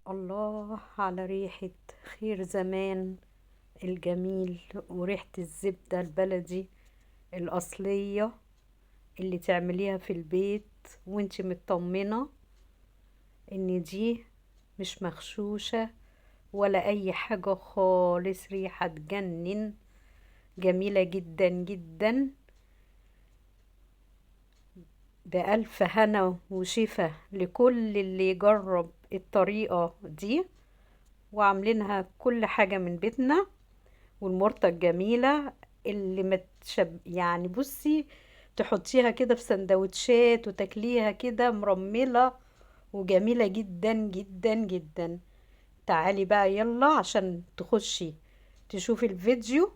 الله على ريحة خير زمان الجميل، وريحة الزبدة البلدي الأصلية اللي تعمليها في البيت وانتي مطمنة ان دي مش مغشوشة ولا اي حاجة خالص. ريحة تجنن، جميلة جدا جدا. بألف هنا وشفا لكل اللي يجرب الطريقة دي، وعاملينها كل حاجة من بيتنا. والمرطة الجميلة اللي يعني بصي، تحطيها كده في سندوتشات وتاكليها كده مرملة وجميلة جدا جدا جدا. تعالي بقى يلا عشان تخشي تشوفي الفيديو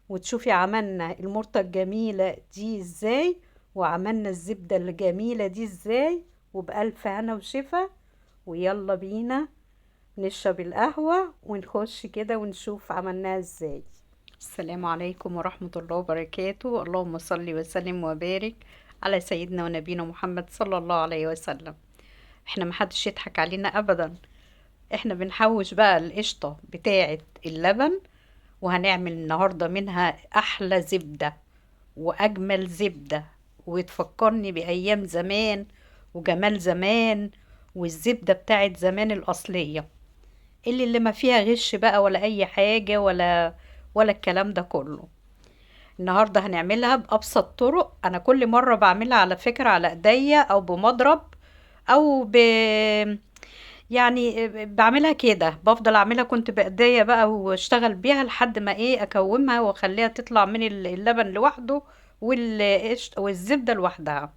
وتشوفي عملنا المرطة الجميلة دي ازاي، وعملنا الزبدة الجميلة دي ازاي، وبألف هنا وشفا. ويلا بينا نشرب القهوة ونخش كده ونشوف عملناها ازاي. السلام عليكم ورحمة الله وبركاته. اللهم صل وسلم وبارك على سيدنا ونبينا محمد صلى الله عليه وسلم. احنا محدش يضحك علينا ابدا، احنا بنحوش بقى القشطة بتاعة اللبن، وهنعمل النهاردة منها احلى زبدة واجمل زبدة، وتفكرني بايام زمان وجمال زمان، والزبدة بتاعة زمان الاصلية اللي ما فيها غش بقى ولا اي حاجة ولا الكلام ده كله. النهاردة هنعملها بأبسط طرق. أنا كل مرة بعملها على فكرة على إيديا أو بمضرب أو يعني بعملها كده، بفضل أعملها كنت بإيديا بقى واشتغل بيها لحد ما إيه أكومها وأخليها تطلع من اللبن لوحده والزبدة لوحدها.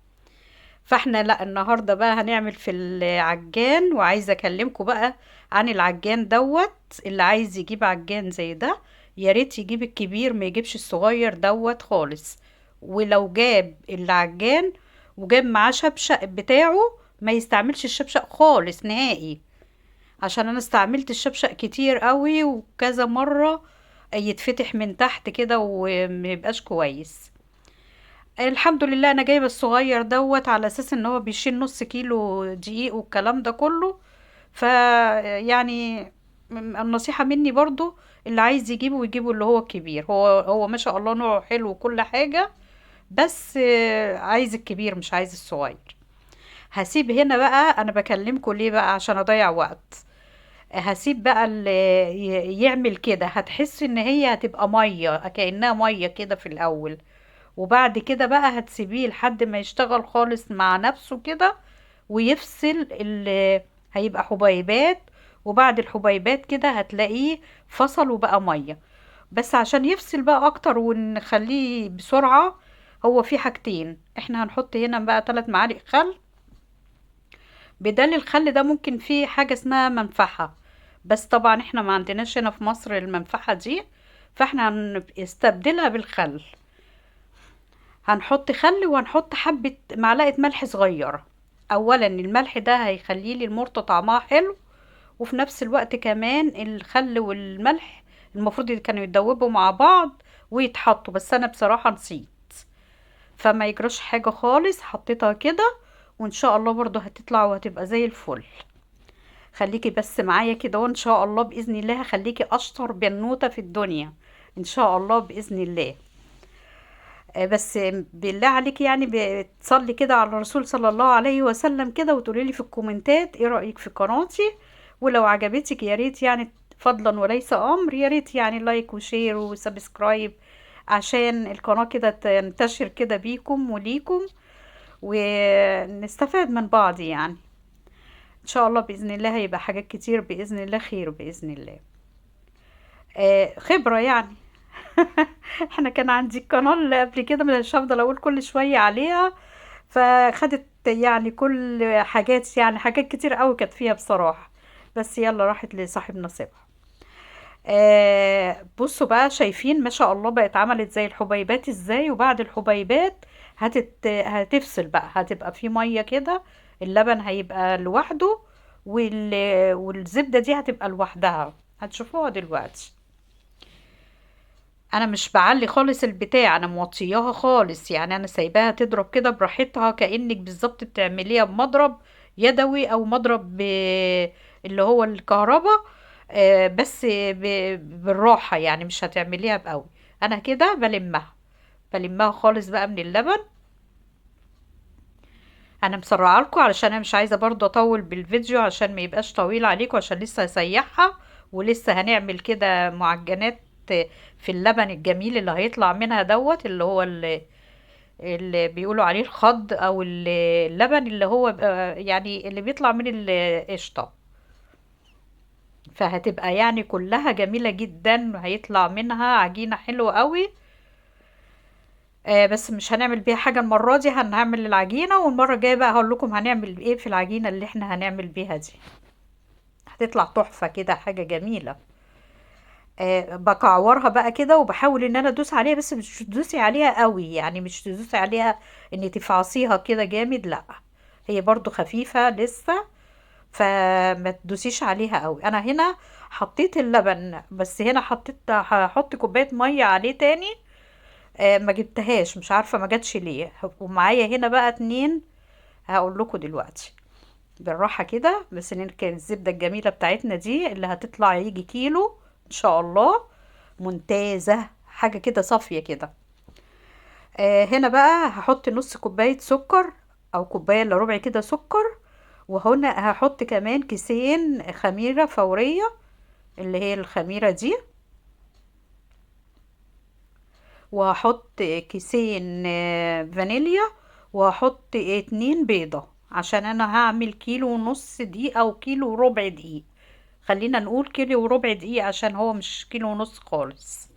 فاحنا لا، النهاردة بقى هنعمل في العجان، وعايزة اكلمكم بقى عن العجان دوت. اللي عايز يجيب عجان زي ده يا ريت يجيب الكبير، ما يجيبش الصغير دوت خالص. ولو جاب العجان وجاب معاه شبشق بتاعه، ما يستعملش الشبشق خالص نهائي، عشان انا استعملت الشبشق كتير قوي وكذا مرة يتفتح من تحت كده وميبقاش كويس. الحمد لله انا جايبه الصغير دوت على اساس ان هو بيشيل نص كيلو دقيق والكلام ده كله. ف يعني النصيحة مني برضو، اللي عايز يجيبه ويجيبه اللي هو الكبير. هو ما شاء الله نوعه حلو وكل حاجة، بس عايز الكبير مش عايز الصغير. هسيب هنا بقى، انا بكلمكم ليه بقى عشان اضيع وقت. هسيب بقى اللي يعمل كده، هتحس ان هي هتبقى مية كأنها مية كده في الاول، وبعد كده بقى هتسيبيه لحد ما يشتغل خالص مع نفسه كده ويفصل هيبقى حبيبات. وبعد الحبيبات كده هتلاقيه فصل وبقى مية. بس عشان يفصل بقى اكتر ونخليه بسرعة، هو في حاجتين احنا هنحط هنا بقى 3 معالق خل. بدل الخل ده ممكن فيه حاجة اسمها منفعة، بس طبعا احنا ما عندناش هنا في مصر المنفعة دي، فاحنا هنستبدلها بالخل. هنحط خل وهنحط حبة معلقة ملح صغيرة. اولا الملح ده هيخلي لي المرطة طعمها حلو، وفي نفس الوقت كمان الخل والملح المفروض كانوا يتدوبوا مع بعض ويتحطوا، بس انا بصراحة نسيت. فما يجراش حاجة خالص، حطيتها كده وان شاء الله برضو هتطلع وهتبقى زي الفل. خليكي بس معايا كده، وان شاء الله باذن الله هخليكي اشطر بنوتة في الدنيا ان شاء الله باذن الله. بس بالله عليك يعني بتصلي كده على الرسول صلى الله عليه وسلم كده، وتقولي لي في الكومنتات ايه رأيك في قناتي. ولو عجبتك يا ريت يعني فضلا وليس امر، يا ريت يعني لايك وشير وسبسكرايب عشان القناة كده تنتشر كده بيكم وليكم، ونستفاد من بعض يعني. ان شاء الله باذن الله هيبقى حاجات كتير باذن الله، خير باذن الله. خبرة يعني. احنا كان عندي القناة اللي قبل كده مش هفضل اقول كل شوية عليها، فخدت يعني كل حاجات، يعني حاجات كتير قوي كانت فيها بصراحة، بس يلا راحت لصاحب نصيبها. بصوا بقى، شايفين ما شاء الله بقت عملت زي الحبيبات ازاي، وبعد الحبيبات هتفصل بقى، هتبقى في مية كده، اللبن هيبقى لوحده والزبدة دي هتبقى لوحدها، هتشوفوها دلوقتي. انا مش بعلي خالص البتاع، انا موطياها خالص، يعني انا سايباها تضرب كده براحتها كأنك بالظبط بتعمليها بمضرب يدوي او مضرب اللي هو الكهرباء. بس بالراحة، يعني مش هتعمليها بقوي. انا كده بلمها خالص بقى من اللبن. انا مسرعه لكم علشان انا مش عايزه برضه اطول بالفيديو عشان ما يبقاش طويل عليكم، عشان لسه هسيحها ولسه هنعمل كده معجنات في اللبن الجميل اللي هيطلع منها دوت، اللي هو اللي بيقولوا عليه الخض او اللبن اللي هو يعني اللي بيطلع من القشطه. فهتبقى يعني كلها جميله جدا وهيطلع منها عجينه حلوه قوي. بس مش هنعمل بيها حاجة المرة دي، هنعمل العجينة، والمرة الجاية بقى هقول لكم هنعمل ايه في العجينة اللي احنا هنعمل بيها دي. هتطلع تحفة كده، حاجة جميلة. بكعورها بقى كده وبحاول ان انا ادوس عليها، بس مش تدوسي عليها قوي، يعني مش تدوسي عليها ان تفعصيها كده جامد، لا. هي برضو خفيفة لسه، فما تدوسيش عليها قوي. انا هنا حطيت اللبن، بس هنا هحط كوباية مية عليه تاني. ما جبتهاش، مش عارفة ما جاتش ليه. ومعايا هنا بقى اتنين، هقول لكم دلوقتي بالراحة كده. بس نركن الزبدة الجميلة بتاعتنا دي اللي هتطلع يجي كيلو ان شاء الله، ممتازة، حاجة كده صافية كده. هنا بقى هحط نص كوباية سكر، او كوباية الا ربع كده سكر. وهنا هحط كمان كيسين خميرة فورية، اللي هي الخميرة دي. وهحط كيسين فانيليا. وهحط 2 بيضة، عشان انا هعمل كيلو ونص دقيق او كيلو وربع دقيق. خلينا نقول كيلو وربع دقيق عشان هو مش كيلو ونص خالص.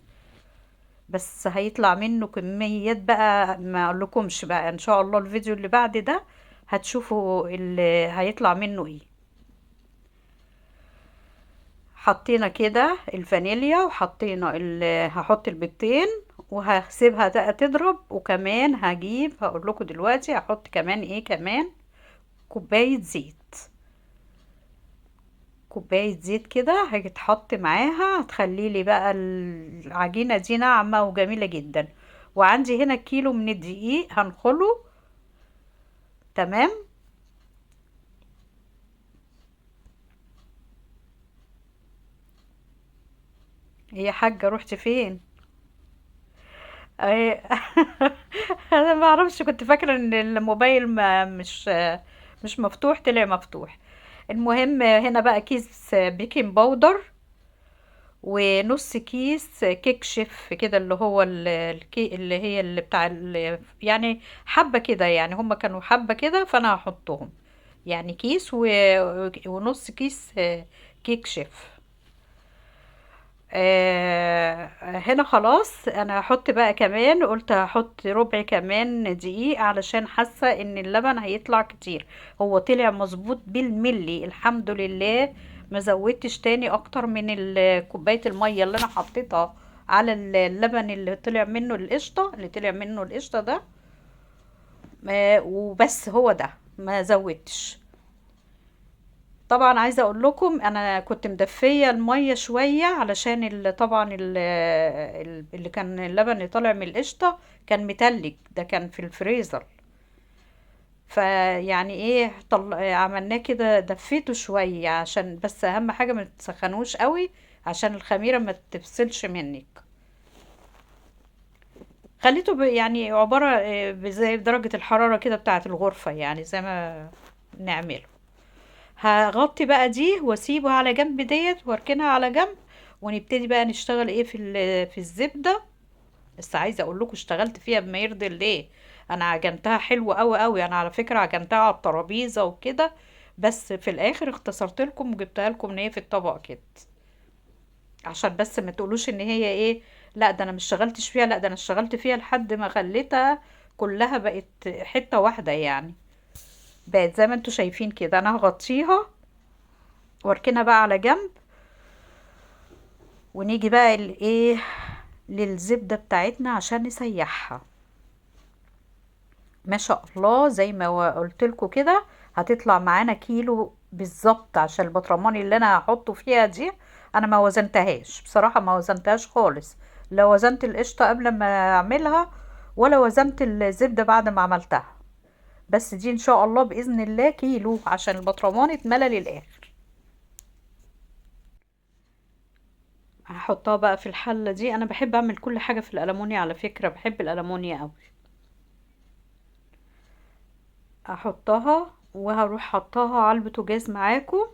بس هيطلع منه كميات بقى ما اقولكمش بقى، ان شاء الله الفيديو اللي بعد ده هتشوفوا اللي هيطلع منه ايه. حطينا كده الفانيليا وحطينا هحط البيضتين، وهسيبها بقى تضرب. وكمان هقول لكم دلوقتي هحط كمان ايه كمان، كوباية زيت. كوباية زيت كده هتتحط معاها، هتخلي لي بقى العجينة دي ناعمة وجميلة جدا. وعندي هنا كيلو من الدقيق هنخله. تمام. هي حاجة رحت فين؟ أي- انا ما اعرفش، كنت فاكرة ان الموبايل ما مش مفتوح، طلع مفتوح. المهم هنا بقى كيس بيكنج باودر، ونص كيس كيك شيف كده، اللي هو اللي هي اللي بتاع يعني حبة كده، يعني هما كانوا حبة كده فانا هحطهم. يعني كيس ونص كيس كيك شيف. هنا خلاص انا هحط بقى كمان، قلت هحط ربع كمان دقيق علشان حاسة ان اللبن هيطلع كتير. هو طلع مظبوط بالملي الحمد لله. ما زودتش تاني اكتر من كوباية المية اللي انا حطيتها على اللبن اللي طلع منه القشطة، ده. وبس هو ده، ما زودتش. طبعا عايزه اقول لكم انا كنت مدفيه الميه شويه علشان طبعا اللي كان اللبن اللي طالع من القشطه كان متلج، ده كان في الفريزر. فيعني ايه عملناه كده، دفيته شويه عشان بس اهم حاجه ما تسخنوش قوي عشان الخميره ما تفصلش منك. خليته يعني عباره زي درجه الحراره كده بتاعه الغرفه، يعني زي ما نعمله. هغطي بقى دي واسيبه على جنب ديت واركنها على جنب. ونبتدي بقى نشتغل ايه في الزبدة. بس عايزة اقول لكم اشتغلت فيها بما يرضي الله. انا عجنتها حلوة قوي قوي، انا على فكرة عجنتها على الترابيزة وكده. بس في الاخر اختصرت لكم وجبتها لكم ان هي في الطبق كده، عشان بس ما تقولوش ان هي ايه، لا ده انا مش اشتغلتش فيها، لا ده انا اشتغلت فيها لحد ما خليتها كلها بقت حتة واحدة يعني. بقت زي ما انتوا شايفين كده. انا هغطيها واركنها بقى على جنب. ونيجي بقى الايه للزبدة بتاعتنا عشان نسيحها. ما شاء الله زي ما قلت لكم كده، هتطلع معانا كيلو بالظبط. عشان البطرمان اللي انا هحطه فيها دي انا ما وزنتهاش بصراحة، ما وزنتهاش خالص. لا وزنت القشطة قبل ما اعملها، ولا وزنت الزبدة بعد ما عملتها. بس دي ان شاء الله بإذن الله كيلو عشان البطرمان اتملى للآخر. هحطها بقى في الحلة دي. انا بحب اعمل كل حاجة في الألمونيا، على فكرة بحب الألمونيا اوي. احطها وهروح حطها على البوتاجاز معاكم،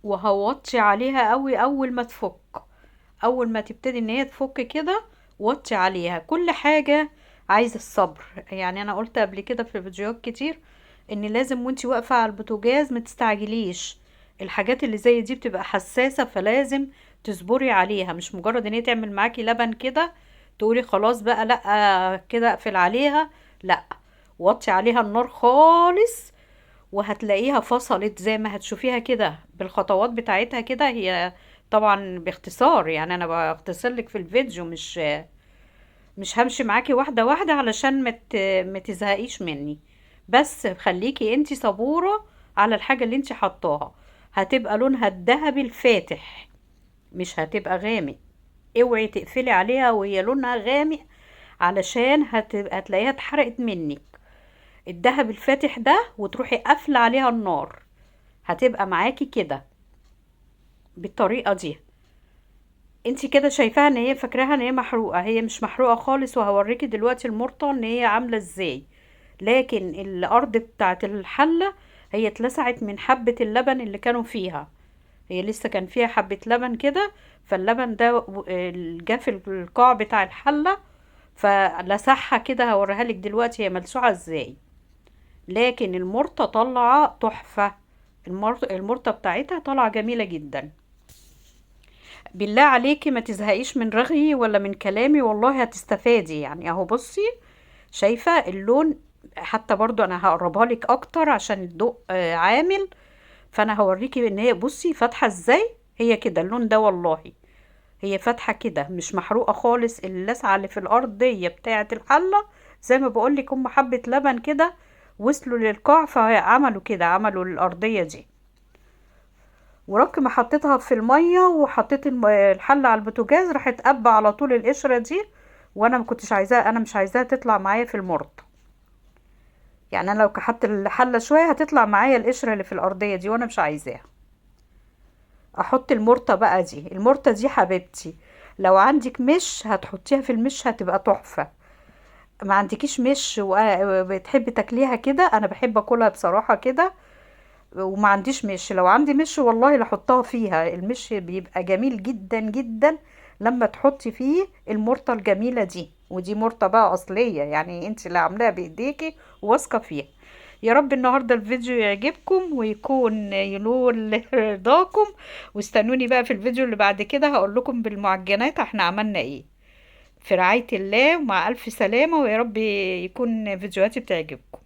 وهوطي عليها قوي اول ما تفك. اول ما تبتدي ان هي تفك كده وطي عليها. كل حاجة عايزة الصبر. يعني انا قلت قبل كده في فيديوهات كتير ان لازم وانتي واقفة على البوتاجاز ما تستعجليش. الحاجات اللي زي دي بتبقى حساسة، فلازم تصبري عليها. مش مجرد ان هي تعمل معاكي لبن كده تقولي خلاص بقى لا كده اقفل عليها. لا، وطي عليها النار خالص، وهتلاقيها فصلت زي ما هتشوفيها كده بالخطوات بتاعتها كده. هي طبعا باختصار، يعني انا بختصر لك في الفيديو، مش همشي معاكي واحدة واحدة علشان ما تزهقيش مني. بس خليكي انتي صبورة على الحاجة اللي انتي حطاها. هتبقى لونها الذهبي الفاتح، مش هتبقى غامق. اوعي تقفلي عليها وهي لونها غامق، علشان هتلاقيها اتحرقت منك. الذهب الفاتح ده وتروحي قافلة عليها النار، هتبقى معاكي كده بالطريقة دي. انتي كده شايفاها ان هي فاكراها ان هي محروقة. هي مش محروقة خالص، وهوريكي دلوقتي المرطة ان هي عاملة ازاي. لكن الارض بتاعت الحلة هي اتلسعت من حبة اللبن اللي كانوا فيها. هي لسه كان فيها حبة لبن كده، فاللبن ده جه في القاع بتاع الحلة فلسعها كده. هوريها لك دلوقتي هي ملسوعة ازاي. لكن المرطة طالعة تحفة. المرطة بتاعتها طالعة جميلة جدا. بالله عليكي ما تزهقيش من رغي ولا من كلامي، والله هتستفادي. يعني اهو بصي، شايفة اللون؟ حتى برضو انا هقربها لك اكتر عشان الضوء عامل. فانا هوريكي ان هي بصي فاتحة ازاي. هي كده اللون ده والله. هي فاتحة كده مش محروقة خالص. اللسعة اللي في الارض دي بتاعة الحلة، زي ما بقولك هم حبة لبن كده وصلوا للقاع فعملوا كده، عملوا الارضية دي. ورك ما حطيتها في المية وحطيت الحلة على البوتاجاز، راحت قبة على طول القشرة دي. وانا ما كنتش عايزاها، انا مش عايزاها تطلع معايا في المرط. يعني انا لو كحت الحلة شوية هتطلع معايا القشرة اللي في الارضية دي، وانا مش عايزاها. احط المرطة بقى دي. المرطة دي حبيبتي، لو عندك مش هتحطيها في المش هتبقى تحفة. ما عندكيش مش وبتحبي تاكليها كده، انا بحب اكلها بصراحة كده. وما عنديش مش، لو عندي مش والله لحطها فيها. المش بيبقى جميل جدا جدا لما تحطي فيه المرطة الجميلة دي. ودي مرطة بقى أصلية، يعني انت اللي عاملاها بإيديكي واثقة فيها. يا رب النهاردة الفيديو يعجبكم ويكون ينول رضاكم. واستنوني بقى في الفيديو اللي بعد كده هقول لكم بالمعجنات احنا عملنا ايه. في رعاية الله ومع ألف سلامة، ويا رب يكون فيديوهاتي بتعجبكم.